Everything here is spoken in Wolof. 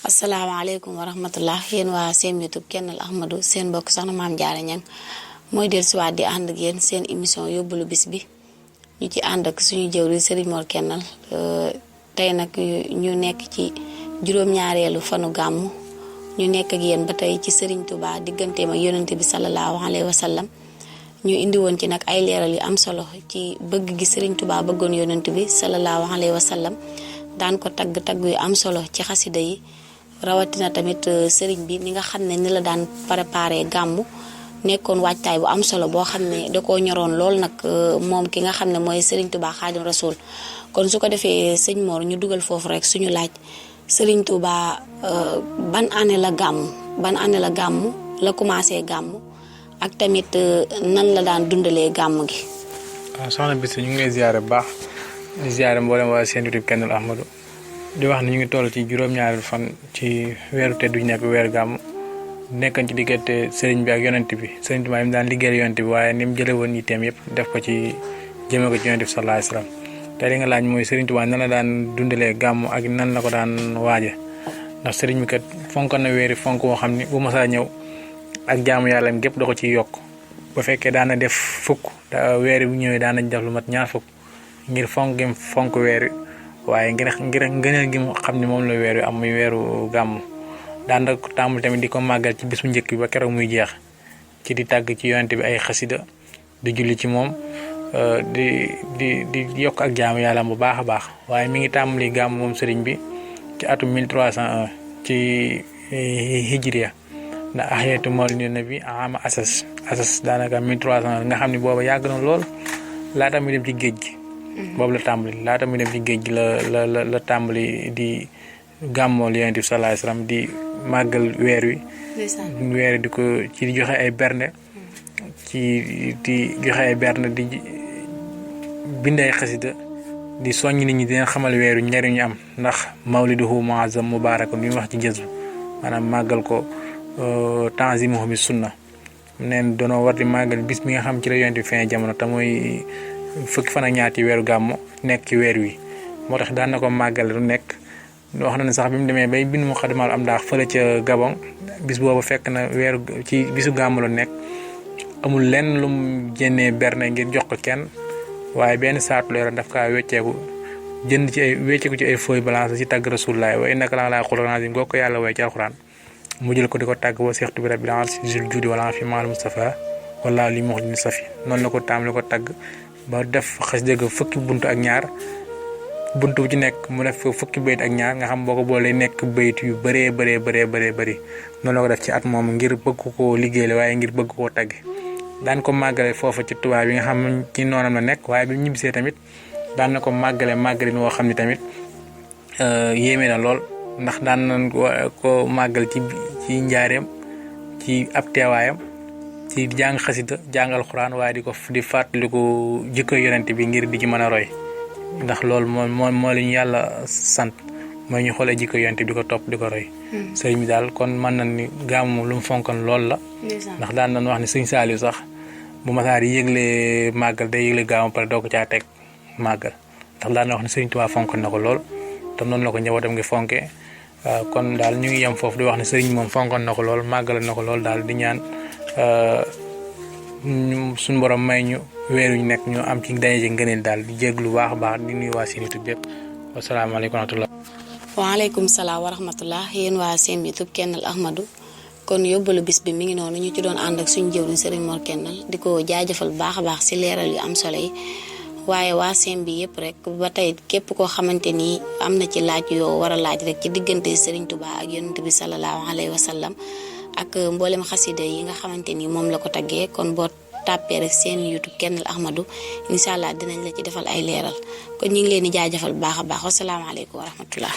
asalaamaaleykum wa rahmatullah yéen waa seen YouTube Kennel Ahmadou seen mbokk soxna Maam Jaara Ñang mooy dellusiwaat di ànd ak yéen seen émission yóbbalu bis bi ñu ci ànd ak suñu jëwri Serigne Mor Kennel tey nag ñu nekk ci juróom-ñaareelu fanu gàmmu ñu nekk ak yéen ba tey ci Serigne Touba digganteem ak yonent bi sallallahu alayhi wa sallam ñu indi woon ci nag ay leeral yu am solo ci bëgg gi Serigne Touba bëggoon yonent bi sallallahu alayhi wa sallam daan ko tagg yu am solo ci xasida yi rawatina tamit sëriñ bi ni nga xam ne ni la daan préparé gàmmu nekkoon waajtaay bu am solo boo xam ne da koo ñoroon lool nag moom ki nga xam ne mooy Serigne Touba Xaadim Rasul kon su ko defee sëñ Mor ñu dugal foofu rek suñu laaj Serigne Touba ban année la gàmmu la commencé gàmmu ak tamit nan la daan dundalee gàmmu gi. waaw soxna Bissa ñu ngi lay ziare bu baax di ziare mboolem waa seen YouTube Kennel Ahmadou di wax ne ñu ngi toll ci juróom-ñaari fan ci weeru teddu ñu nekk weeru gàmmu nekkan ci diggante sëriñ bi ak yonent bi sëriñ Tuubaa yi mu daan liggéeyal yonent bi waaye ni mu jële woon yitteem yëpp def ko ci jëme ko ci yonent bi sallallahu alayhi wasallam te li nga laaj mooy sëriñ Tuubaa nan la daan dundalee gàmmu ak nan la ko daan waaje ndax sëriñ bi kat fonk na weeri fonk woo xam ni bu masaa ñëw ak jaamu yàlla gépp da ko ciy yokk bu fekkee daana def fukk weeri bu ñëwee daanañ def lu mat ñaar fukk ngir fonk weeri waaye ngir ngëneel gi mu xam ne moom la weer wi am muy weeru gàmmu daan ko tàmbul tamit di ko màggal ci bis bu njëkk bi ba keroog muy jeex ci di tàgg ci yonent bi ay xasida di julli ci moom di yokk ak jaamu yàlla bu baax a baax waaye mi ngi tàmbali gàmmu moom sëriñ bi ci atum 1301 ci hijriya ndax ahiyatu mawlidi nabi ama asas daanaka 1301 nga xam ne booba yàgg na lool laata muy dem ci géej gi boobu la tàmbali laata muy dem ci géej gi la tàmbali di gàmmool yonent bi sallallahu alayhi wasallam di màggal weer wi di ko ci di joxe ay bernde di bind ay xasida di soññ nit ñi di leen xamal weer wi njariñu am ndax mawliduhu muazzam mubarakun bi mu wax ci jëzu maanaam màggal ko tanzimuhu bi sunna neen doonoo war di màggal bis bi nga xam ci la yonent bi fin jamono te mooy fukki fan ak ñaar ci weeru gàmmu nekk ci weer wi moo tax daan na ko màggal lu nekk wax na ne sax bi mu demee bay bind mu xadimal am daax fële ca Gabon bis boobu fekk na weeru ci bisu gàmmu la nekk amul lenn lu mu génnee berne ngir jox ko kenn waaye benn saatu leer daf kaa wecceeku wecceeku ci ay feuille balance ci tàgg Rasulullah wa innaka la ala xuluqin azim goo ko yàlla way ci alxuraan mu jël ko di ko tàgg wa seextu bi rabbil arsi zul juudi wala fi maal Mustafa wala li mu wax ni safi noonu la ko taam la ko tàgg ba def xas dëgg fukki buntu ak ñaar buntu bu ci nekk mu def fukki bayit ak ñaar nga xam boo ko boolee nekk bayit yu bëree bëri noonu la ko def ci at moom ngir bëgg koo liggéeyale waaye ngir bëgg koo tagge daan ko màggale foofa ci tubaab yi nga xam ci noonam la nekk waaye bi ñibbisee tamit daan na ko màggalin woo xam ni tamit yéeme na lool ndax daan nañ ko màggal ci njaareem ci ab teewaayam ci jàng xasida jàng alxuraan waaye di fàttaliku jikko yonent bi ngir di ci mën a roy ndax loolu moo li ñu yàlla sant mooy ñu xoolee jikko yonent bi di ko topp di ko roy sëriñ bi daal kon mën nañ ni gàmmu lu mu fonkoon lool la ndax daan nañ wax ni sëñ Saaliw sax bu masaar yi yëgle màggal day yëgle gàmmu pare doo ko caa teg màggal ndax daan na wax ni sëriñ Tuubaa fonkoon na ko lool te noonu la ko njabootam ngi fonkee kon daal ñu ngi yem foofu di wax ni sëriñ moom fonkoon na ko lool màggal na ko lool daal di ñaan suñu borom may ñu weer yu nekk ñu am ci daje ci ngëneel daal di jéglu baax a baax di nuyu waa seen YouTube bépp wasalaamaaleykum wa rahmatulah. waaleykum salaam wa rahmatulah yéen waa seen YouTube Kennel Ahmadou kon yóbbalu bis bi mi ngi noonu ñu ci doon ànd ak suñu jëwriñ Serigne Mor Kennel di ko jaajëfal baax a baax si leeral yu am solo yi waaye waa seen bi yëpp rek ba tey képp koo xamante ni am na ci laaj yoo war a laaj rek ci diggante Serigne Touba ak yonent bi sallallahu alayhi wa sallam ak mboolem xasida yi nga xamante ni moom la ko taggee kon boo tàppee rek seen YouTube Kennel Ahmadou incha allah dinañ la ci defal ay leeral kon ñu ngi leen di jaajëfal bu baax a baax wasalaamaaleykum wa rahmatullah